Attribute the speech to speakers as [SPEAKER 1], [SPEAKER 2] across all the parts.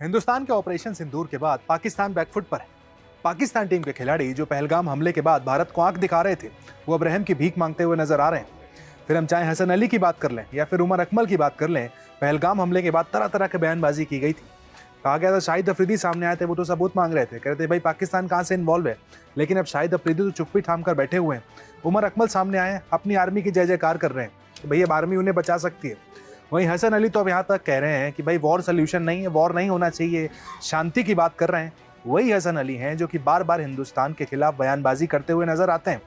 [SPEAKER 1] हिंदुस्तान के ऑपरेशन सिंदूर के बाद पाकिस्तान बैकफुट पर है। पाकिस्तान टीम के खिलाड़ी जो पहलगाम हमले के बाद भारत को आंख दिखा रहे थे, वो अब रहम की भीख मांगते हुए नजर आ रहे हैं। फिर हम चाहे हसन अली की बात कर लें या फिर उमर अकमल की बात कर लें, पहलगाम हमले के बाद तरह तरह की बयानबाजी की गई थी। कहा गया था शाहिद अफरीदी सामने आए थे, वो तो सबूत मांग रहे थे, कह रहे थे भाई पाकिस्तान कहाँ से इन्वॉल्व है। लेकिन अब शाहिद अफरीदी तो चुप्पी थाम कर बैठे हुए हैं। उमर अकमल सामने आए, अपनी आर्मी की जय जयकार कर रहे हैं, भाई अब आर्मी उन्हें बचा सकती है। वहीं हसन अली तो अब यहाँ तक कह रहे हैं कि भाई वॉर सोल्यूशन नहीं है, वॉर नहीं होना चाहिए, शांति की बात कर रहे हैं। वही हसन अली हैं जो कि बार बार हिंदुस्तान के खिलाफ बयानबाजी करते हुए नजर आते हैं।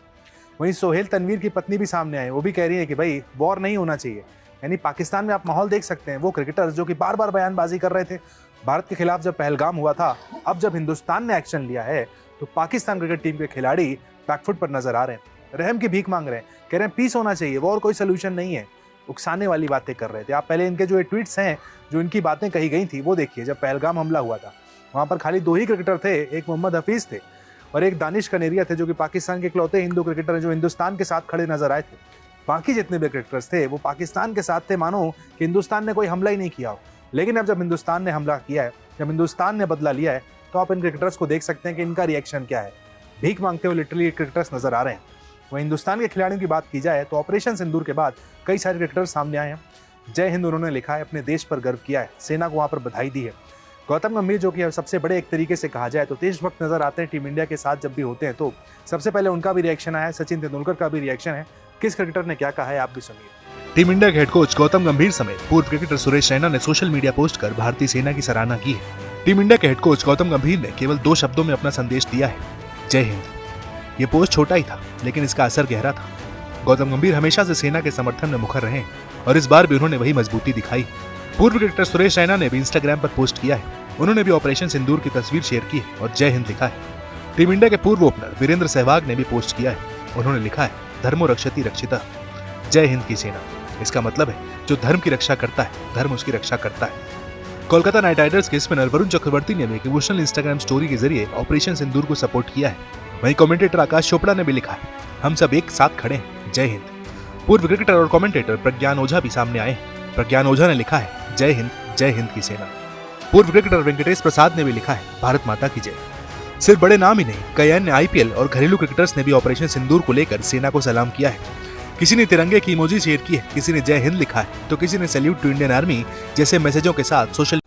[SPEAKER 1] वहीं सोहेल तनवीर की पत्नी भी सामने आए, वो भी कह रही है कि भाई वॉर नहीं होना चाहिए। यानी पाकिस्तान में आप माहौल देख सकते हैं, वो क्रिकेटर्स जो कि बार बार बयानबाजी कर रहे थे भारत के खिलाफ जब पहलगाम हुआ था, अब जब हिंदुस्तान ने एक्शन लिया है तो पाकिस्तान क्रिकेट टीम के खिलाड़ी बैकफुट पर नजर आ रहे हैं, रहम की भीख मांग रहे हैं, कह रहे हैं पीस होना चाहिए, वॉर कोई सोल्यूशन नहीं है। उकसाने वाली बातें कर रहे थे। आप पहले इनके जो ट्वीट्स हैं, जो इनकी बातें कही गई थी, वो देखिए। जब पहलगाम हमला हुआ था वहां पर खाली 2 ही क्रिकेटर थे, एक मोहम्मद हफीज थे और एक दानिश कनेरिया थे, जो कि पाकिस्तान के इकलौते हिंदू क्रिकेटर हैं जो हिंदुस्तान के साथ खड़े नजर आए थे। बाकी जितने भी क्रिकेटर्स थे वो पाकिस्तान के साथ थे, मानो कि हिंदुस्तान ने कोई हमला ही नहीं किया हो। लेकिन अब जब हिंदुस्तान ने हमला किया है, जब हिंदुस्तान ने बदला लिया है, तो आप इन क्रिकेटर्स को देख सकते हैं कि इनका रिएक्शन क्या है। भीख मांगते हुए लिटरली क्रिकेटर्स नजर आ रहे हैं। वहीं हिंदुस्तान के खिलाड़ियों की बात की जाए तो ऑपरेशन सिंदूर के बाद कई सारे क्रिकेटर्स सामने आए हैं। जय हिंद उन्होंने लिखा है, अपने देश पर गर्व किया है, सेना को वहां पर बधाई दी है। गौतम गंभीर जो कि सबसे बड़े एक तरीके से कहा जाए तो देशभक्त नजर आते हैं टीम इंडिया के साथ जब भी होते हैं, तो सबसे पहले उनका भी रिएक्शन आया है। सचिन तेंदुलकर का भी रिएक्शन है। किस क्रिकेटर ने क्या कहा है, आप भी सुनिए। टीम इंडिया के हेड कोच गौतम गंभीर समेत पूर्व क्रिकेटर सुरेश रैना ने सोशल मीडिया पोस्ट कर भारतीय सेना की सराहना की है। टीम इंडिया के हेड कोच गौतम गंभीर ने केवल 2 शब्दों में अपना संदेश दिया है, जय हिंद। ये पोस्ट छोटा ही था, लेकिन इसका असर गहरा था। गौतम गंभीर हमेशा से सेना के समर्थन में मुखर रहे और इस बार भी उन्होंने वही मजबूती दिखाई। पूर्व क्रिकेटर सुरेश रैना ने भी इंस्टाग्राम पर पोस्ट किया है। उन्होंने भी ऑपरेशन सिंदूर की तस्वीर शेयर की है और जय हिंद लिखा है। टीम इंडिया के पूर्व ओपनर वीरेंद्र सहवाग ने भी पोस्ट किया है। उन्होंने लिखा है, धर्मो रक्षति रक्षिता, जय हिंद की सेना। इसका मतलब है जो धर्म की रक्षा करता है, धर्म उसकी रक्षा करता है। कोलकाता नाइट राइडर्स के स्पिनर वरुण चक्रवर्ती ने भी एक इमोशनल इंस्टाग्राम स्टोरी के जरिए ऑपरेशन सिंदूर को सपोर्ट किया है। वहीं कमेंटेटर आकाश चोपड़ा ने भी लिखा है, हम सब एक साथ खड़े हैं, जय हिंद। पूर्व क्रिकेटर और कमेंटेटर प्रज्ञान ओझा भी सामने आए हैं। प्रज्ञान ओझा ने लिखा है, जय हिंद की सेना। पूर्व क्रिकेटर वेंकटेश प्रसाद ने भी लिखा है, भारत माता की जय। सिर्फ बड़े नाम ही नहीं, कई अन्य आईपीएल और घरेलू क्रिकेटर्स ने भी ऑपरेशन सिंदूर को लेकर सेना को सलाम किया है। किसी ने तिरंगे की इमोजी शेयर की है, किसी ने जय हिंद लिखा है, तो किसी ने सैल्यूट टू इंडियन आर्मी जैसे मैसेजों के साथ सोशल।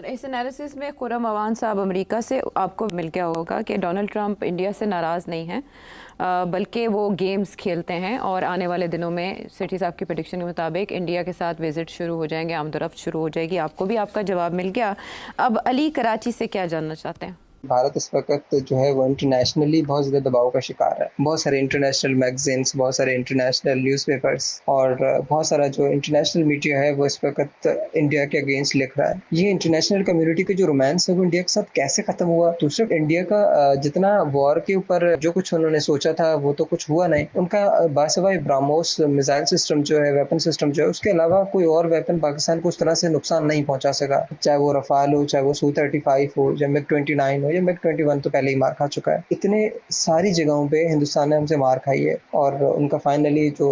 [SPEAKER 2] इस एनालिसिस में खुर्रम अवान साहब अमेरिका से आपको मिल गया होगा कि डोनाल्ड ट्रंप इंडिया से नाराज़ नहीं हैं, बल्कि वो गेम्स खेलते हैं और आने वाले दिनों में सिटी साहब की प्रेडिक्शन के मुताबिक इंडिया के साथ विजिट शुरू हो जाएंगे, आमदोरफ्त शुरू हो जाएगी। आपको भी आपका जवाब मिल गया। अब अली कराची से क्या जानना चाहते हैं?
[SPEAKER 3] भारत इस वक्त जो है वो इंटरनेशनली बहुत ज़्यादा दबाव का शिकार है। बहुत सारे इंटरनेशनल मैगजीन्स, बहुत सारे इंटरनेशनल न्यूज़पेपर्स और बहुत सारा जो इंटरनेशनल मीडिया है वो इस वक्त इंडिया के अगेंस्ट लिख रहा है। ये इंटरनेशनल कम्युनिटी का जो रोमांस है वो इंडिया के साथ कैसे ख़त्म हुआ? दूसरा, इंडिया का जितना वॉर के ऊपर जो कुछ उन्होंने सोचा था वो तो कुछ हुआ नहीं। उनका बासवाई ब्राह्मोस मिसाइल सिस्टम जो है, वेपन सिस्टम जो है, उसके अलावा कोई और वेपन पाकिस्तान को उस तरह से नुकसान नहीं पहुँचा सका। चाहे वो रफाल हो, चाहे वो Su-35 हो, या MiG-29 हो, ये MiG-21 तो पहले ही मार खा चुका है। इतने सारी जगहों पे हिंदुस्तान ने हमसे मार खाई है और उनका फाइनली जो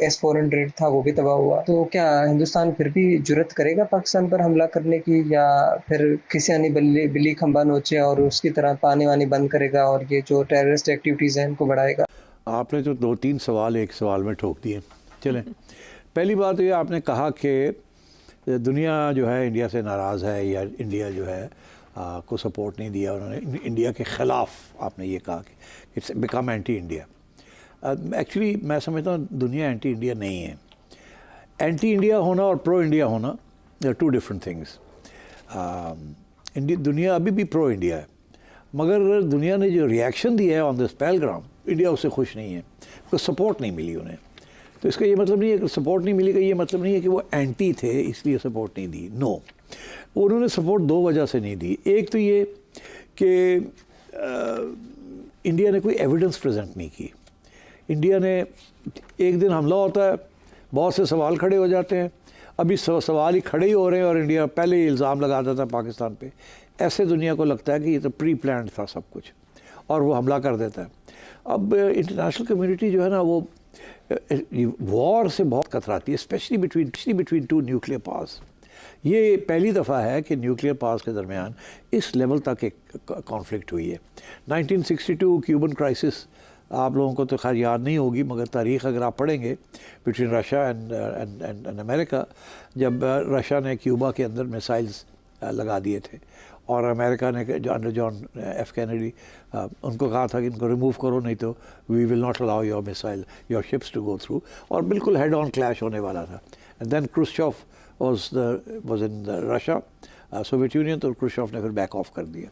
[SPEAKER 3] S-400 था वो भी तबाह हुआ। तो क्या हिंदुस्तान फिर भी जुर्रत करेगा पाकिस्तान पर हमला करने की, या फिर किसी आनी बिल्ली खंबा नोचे और उसकी तरह पानी वानी बंद करेगा और ये जो टेररिस्ट एक्टिविटीज़ हैं इनको बढ़ाएगा?
[SPEAKER 4] आपने तो 2-3 सवाल एक सवाल में ठोक दिए। चलें, पहली बात ये आपने कहा कि दुनिया जो है इंडिया से नाराज़ है या इंडिया जो है को सपोर्ट नहीं दिया उन्होंने, इंडिया के ख़िलाफ़ आपने ये कहा कि it's become anti India. Actually मैं समझता हूँ दुनिया एंटी इंडिया नहीं है। एंटी इंडिया होना और प्रो इंडिया होना दे आर 2 डिफरेंट थिंग्स। दुनिया अभी भी प्रो इंडिया है, मगर दुनिया ने जो रिएक्शन दिया है ऑन दिस पहलगाम, इंडिया उससे खुश नहीं है, उसको सपोर्ट नहीं मिली उन्हें। तो इसका ये मतलब नहीं है कि सपोर्ट नहीं मिली का ये मतलब नहीं है कि वो एंटी थे इसलिए सपोर्ट नहीं दी। नो, उन्होंने सपोर्ट 2 वजह से नहीं दी। एक तो ये कि इंडिया ने कोई एविडेंस प्रेजेंट नहीं की। इंडिया ने एक दिन हमला होता है, बहुत से सवाल खड़े हो जाते हैं, अभी सवाल ही खड़े ही हो रहे हैं और इंडिया पहले ही इल्ज़ाम लगाता था पाकिस्तान पे। ऐसे दुनिया को लगता है कि ये तो प्री प्लान्ड था सब कुछ और वो हमला कर देता है। अब इंटरनेशनल कम्युनिटी जो है ना वो वॉर से बहुत कतराती है, स्पेशली बिटवीन 2 न्यूक्लियर पावर्स। ये पहली दफ़ा है कि न्यूक्लियर पावर्स के दरमियान इस लेवल तक एक कॉन्फ्लिक्ट हुई है। 1962 क्यूबन क्राइसिस आप लोगों को तो खैर याद नहीं होगी, मगर तारीख़ अगर आप पढ़ेंगे बिटवीन रशिया एंड अमेरिका, जब रशिया ने क्यूबा के अंदर मिसाइल्स लगा दिए थे और अमेरिका ने जो अंडर जॉन एफ कैनेडी उनको कहा था कि इनको रिमूव करो, नहीं तो we will not allow your missile your ships to go through, और बिल्कुल हेड ऑन क्लैश होने वाला था। And then Khrushchev was in Russia, Soviet Union, तो क्रुश्चोव ने फिर बैक ऑफ कर दिया।